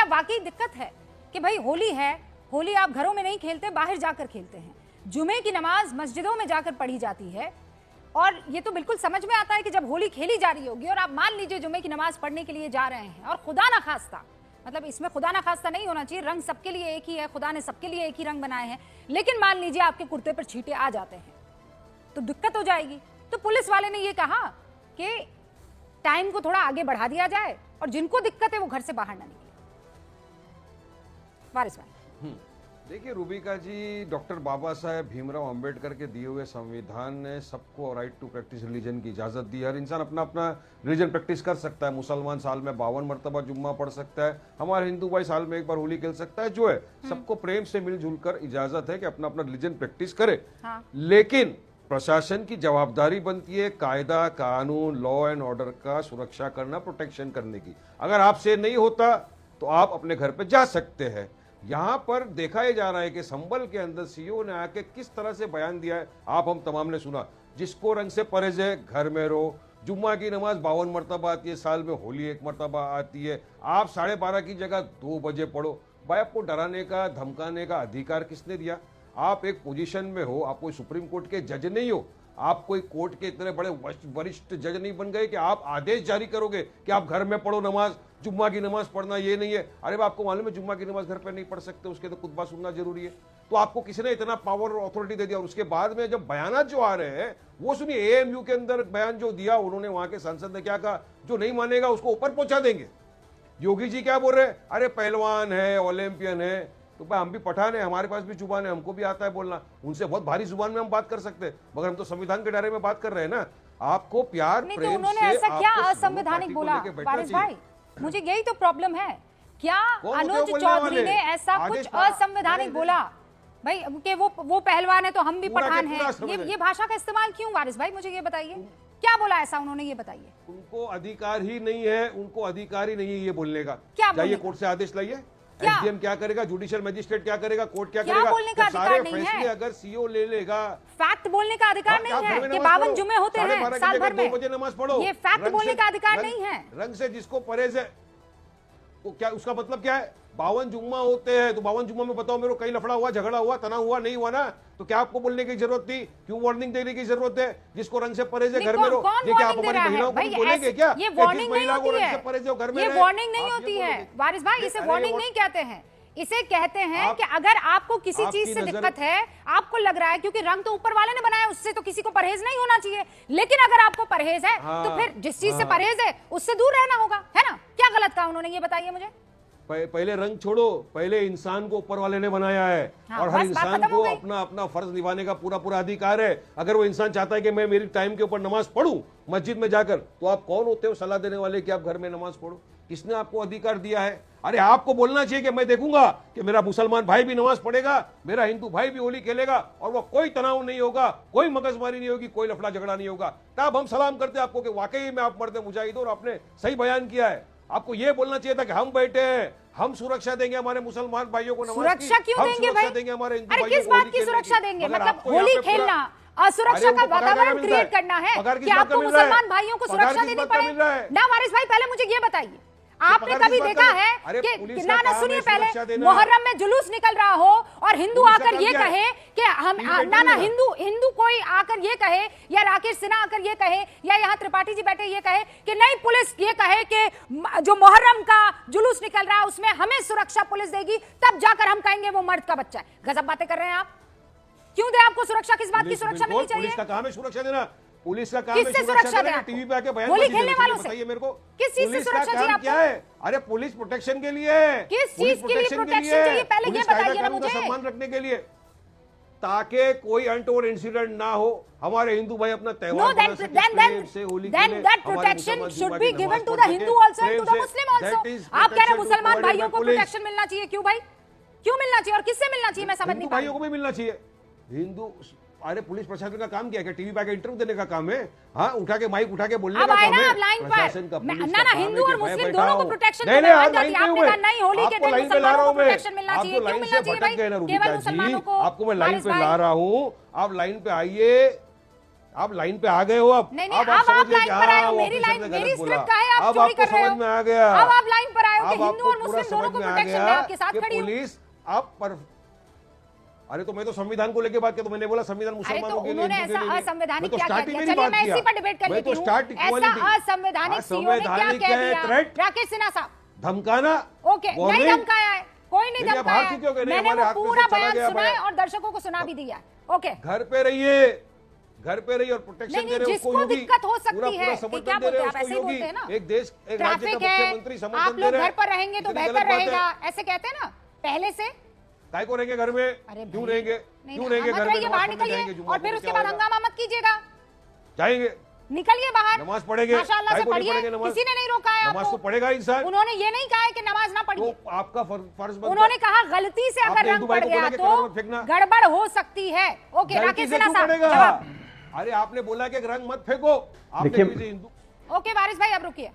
वाकई दिक्कत है कि भाई होली है, होली आप घरों में नहीं खेलते, बाहर जाकर खेलते हैं। जुमे की नमाज मस्जिदों में जाकर पढ़ी जाती है और ये तो बिल्कुल समझ में आता है कि जब होली खेली जा रही होगी और आप मान लीजिए जुमे की नमाज पढ़ने के लिए जा रहे हैं और खुदा ना खास्ता, मतलब इसमें खुदा ना खास्ता नहीं होना चाहिए, रंग सबके लिए एक ही है, खुदा ने सबके लिए एक ही रंग बनाए हैं, लेकिन मान लीजिए आपके कुर्ते पर छींटे आ जाते हैं तो दिक्कत हो जाएगी। तो पुलिस वाले ने ये कहा कि टाइम को थोड़ा आगे बढ़ा दिया जाए और जिनको दिक्कत है वो घर से बाहर ना निकले। वारिस भाई देखिए रूबिका जी, डॉक्टर बाबा साहेब भीमराव अंबेडकर के दिए हुए संविधान ने सबको राइट टू प्रैक्टिस रिलीजन की इजाजत दी। हर इंसान अपना अपना रिलीजन प्रैक्टिस कर सकता है। मुसलमान साल में 52 मरतबा जुम्मा पढ़ सकता है, हमारे हिंदू भाई साल में एक बार होली खेल सकता है। जो है सबको प्रेम से मिलजुल कर इजाजत है कि अपना अपना रिलीजन प्रैक्टिस करे। हाँ। लेकिन प्रशासन की जवाबदारी बनती है कायदा कानून लॉ एंड ऑर्डर का सुरक्षा करना, प्रोटेक्शन करने की। अगर आपसे नहीं होता तो आप अपने घर पे जा सकते हैं। यहां पर देखा ही जा रहा है कि संभल के अंदर सीओ ने आके किस तरह से बयान दिया है, आप हम तमाम ने सुना। जिसको रंग से परहेज है घर में रहो, जुम्मा की नमाज 52 मरतबा आती है साल में, होली 1 मरतबा आती है, आप 12:30 की जगह 2 बजे पढ़ो। भाई आपको डराने का धमकाने का अधिकार किसने दिया? आप एक पोजीशन में हो, आप कोई सुप्रीम कोर्ट के जज नहीं हो, आप कोई कोर्ट के इतने बड़े वरिष्ठ जज नहीं बन गए कि आप आदेश जारी करोगे कि आप घर में पढ़ो नमाज, जुम्मा की नमाज पढ़ना ये नहीं है। अरे आपको मालूम है जुम्मा की नमाज घर पे नहीं पढ़ सकते, उसके तो खुतबा सुनना जरूरी है। तो आपको किसी ने इतना पावर और अथॉरिटी दे दिया। और उसके बाद में जब बयान जो आ रहे हैं वो सुनिए, एएमयू के अंदर बयान जो दिया उन्होंने, वहां के सांसद ने क्या कहा, जो नहीं मानेगा उसको ऊपर पहुंचा देंगे। योगी जी क्या बोल रहे हैं, अरे पहलवान है, ओलंपियन है, तो भाई हम भी पठान है, हमारे पास भी जुबान है, हमको भी आता है बोलना। उनसे बहुत भारी जुबान में हम बात कर सकते हैं, मगर हम तो संविधान के दायरे में बात कर रहे हैं ना। आपको प्यार नहीं प्रेम तो उन्होंने से ऐसा क्या आपको असंवैधानिक बोला? वारिस भाई मुझे यही तो प्रॉब्लम है, क्या अनुज चौधरी ने ऐसा कुछ असंवैधानिक बोला भाई कि वो पहलवान है तो हम भी पठान हैं? ये भाषा का इस्तेमाल क्यों वारिस भाई, मुझे ये बताइए क्या बोला ऐसा उन्होंने, ये बताइए। उनको अधिकार ही नहीं है, उनको अधिकार ही नहीं है ये बोलने का। क्या जाइए कोर्ट से आदेश लाइए, एसडीएम क्या करेगा, जुडिशियल मजिस्ट्रेट क्या करेगा, कोर्ट क्या करेगा? बोलने का अधिकार नहीं है। फैसले अगर सीओ ले लेगा, फैक्ट बोलने का अधिकार नहीं है कि 52 जुमे होते हैं साल भर में, 2 बजे नमाज पढ़ो, ये फैक्ट बोलने का अधिकार नहीं है। रंग से जिसको परहेज है वो क्या, उसका मतलब क्या है? 52 जुम्मा होते हैं तो 52 जुम्मा में बताओ मेरे को कहीं लफड़ा हुआ, झगड़ा हुआ, तना हुआ, नहीं हुआ ना? तो क्या आपको बोलने की जरूरत थी? क्यों वार्निंग देने की जरूरत है? जिसको रंग से परहेज है घर में रहो, ये क्या आप हमारी महिलाओं को बोलेंगे क्या? ये वार्निंग नहीं होती है, ये वार्निंग नहीं होती है वारिस भाई, इसे वार्निंग नहीं कहते हैं। इसे कहते हैं कि अगर आपको किसी चीज से दिक्कत है, आपको लग रहा है क्योंकि रंग तो ऊपर वाले ने बनाया, उससे तो किसी को परहेज नहीं होना चाहिए, लेकिन अगर आपको परहेज है तो फिर जिस चीज से परहेज है उससे दूर रहना होगा, है ना? क्या गलत कहा उन्होंने, ये बताइए मुझे। पहले रंग छोड़ो, पहले इंसान को ऊपर वाले ने बनाया है। और हर इंसान को अपना अपना फर्ज निभाने का पूरा पूरा अधिकार है। अगर वो इंसान चाहता है कि मैं मेरी टाइम के ऊपर नमाज पढ़ूं मस्जिद में जाकर, तो आप कौन होते हो सलाह देने वाले कि आप घर में नमाज पढ़ो? किसने आपको अधिकार दिया है? अरे आपको बोलना चाहिए कि मैं देखूंगा कि मेरा मुसलमान भाई भी नमाज पढ़ेगा, मेरा हिंदू भाई भी होली खेलेगा और वो कोई तनाव नहीं होगा, कोई मगजमारी नहीं होगी, कोई लफड़ा झगड़ा नहीं होगा, तब हम सलाम करते आपको कि वाकई में आप मर्द मुजाहिद हो और आपने सही बयान किया है। आपको ये बोलना चाहिए था कि हम बैठे हैं, हम सुरक्षा देंगे हमारे मुसलमान भाइयों को, सुरक्षा क्यों देंगे भाई? देंगे हमारे हिंदू भाइयों को। किस बात की सुरक्षा देंगे? मतलब होली खेलना असुरक्षा का वातावरण क्रिएट करना है कि आपको मुसलमान भाइयों को सुरक्षा देनी पड़े ना? वारिस भाई पहले मुझे ये बताइए, आपने कभी देखा है कि ना सुनिए, पहले मुहर्रम में जुलूस निकल रहा हो और हिंदू आकर ये कहे कि हम ना हिंदू कोई आकर ये कहे, या राकेश सिन्हा आकर ये कहे, या यहाँ त्रिपाठी जी बैठे ये कहे कि नहीं, पुलिस ये कहे कि जो मुहर्रम का जुलूस निकल रहा है उसमें हमें सुरक्षा पुलिस देगी, तब जाकर हम कहेंगे वो मर्द का बच्चा है। गजब बातें कर रहे हैं आप। क्यों दे आपको सुरक्षा? किस बात की सुरक्षा मिलनी चाहिए? पुलिस का काम है सुरक्षा देना, पुलिस का काम किससे सुरक्षा देना? टीवी पे आके बयान होली खेलने वालों से बताइए मेरे को, किस चीज से सुरक्षा चाहिए आपको? क्या है? अरे पुलिस प्रोटेक्शन के लिए है। किस चीज के लिए प्रोटेक्शन चाहिए पहले ये बताइए ना मुझे। सम्मान रखने के लिए, ताकि कोई अनटोवर्ड इंसिडेंट ना हो, हमारे हिंदू भाई अपना त्योहार मना सके प्रेम से, होली खेलें। Then that protection should be given to the Hindu also and to the Muslim also। आप कह रहे हैं मुसलमान भाइयों को प्रोटेक्शन मिलना चाहिए, क्यों भाई? क्यों मिलना चाहिए और किससे मिलना चाहिए? मैं समझ नहीं पा रही। भाइयों को भी मिलना चाहिए। हिंदू, अरे पुलिस प्रशासन का काम क्या है? टीवी पे आके इंटरव्यू देने का काम है? हाँ, उठा के माइक उठा के बोलने का काम है? प्रशासन का, ना हिंदू और मुस्लिम दोनों को प्रोटेक्शन नहीं, नहीं, होली के दिन मुसलमानों को प्रोटेक्शन मिलना चाहिए। क्यों मिलना चाहिए भाई? केवल मुसलमानों को? आपको मैं लाइन पे ला रहा हूँ, आप लाइन पे आइए। आप लाइन पे आ गए हो अब। नहीं, अब आप समझ गए लाइन कि पर आए हो, हाँ, मेरी ऑफिसर लाइन, ने मेरी गलत बोला। स्क्रिप्ट का है, आप अब चोरी आपको कर रहे हो। समझ में आ गया। अब आप लाइन पर आए हो कि अब हिंदू आपको और पूरा मुस्लिम दोनों समझ को में आ प्रोटेक्शन गया है, आपके साथ कि खड़ी हूं। पुलिस आप पर, अरे तो मैं तो संविधान को लेके बात किया, तो मैंने बोला संविधान अरे तो मुसलमानों के लिए, उन्होंने हिंदू के ऐसा लिए नहीं। असंवैधानिक मैं तो क्या कह स्टार्टिंग दिया? में ही चलिए बात मैं किया। इसी पर डिबेट कर मैं लेती तो हूँ। स्टार्ट इक्वालिटी, ऐसा असंवैधानिक सीओ ने क्या कह दिया? थ्रेट, राकेश सिन्हा साहब, धमकाना, ओके, नहीं warning। धमकाया है, कोई नहीं नहीं, आप धमकाया हार चुके हो कि है, नहीं, मैंने हमारे वो हाथ में से पूरा चला बयान गया सुना है बयान। और दर्शकों को सुना भी दिया है। ओके, घर पे रहिए, घर पे रहिए और प्रोटेक्शन नहीं, दे रहे हो जिसको उसको योगी। दिक्कत हो सकती पूरा है, पूरा कि समर्थन क्या दे रहे बोलते हो हैं आप, उसको ऐसे ही बोलते योगी। हैं ना। एक देश, एक राज्य का ट्रैफिक है, मुख्यमंत्री समर्थन आप दे लोग रहे घर हैं। पर रहेंगे तो कितनी बेहतर गलत बात है। रहेगा, ऐसे कहते हैं ना पहले से। काय को रहेंगे घर में? अरे क्यों भाई, रहेंगे? नहीं, क्यों रहेंगे मत घर में? रहिए, नमाज बाहर पढ़ने निकलिए जाएंगे, जुम्मा और फिर को उसके क्या बाद होगा? हंगामा मत कीजिएगा, जाएंगे, निकलिए बाहर, नमाज पढ़ेंगे। माशाअल्लाह काय से को नहीं पढ़िए, पढ़ेंगे नमाज? किसी ने नहीं रोका है नमाज तो आपको। पढ़ेगा इंसान। उन्होंने ये नहीं कहा है कि नमाज ना पढ़िए, तो आपका फर्ज बनता है। उन्होंने कहा गलती से अगर आपने रंग हिंदू भाई पड़ को गया बोला कि तो कलर मत फेंकना। गड़बड़ हो सकती है। ओके, गलती राकेश से सिन्हा क्यों साहब पड़ेगा? जवाब। अरे आपने बोला कि रंग मत फेंको, आपने देखिए- किसी हिंदू ओके वारिस भाई, अब रुकिए।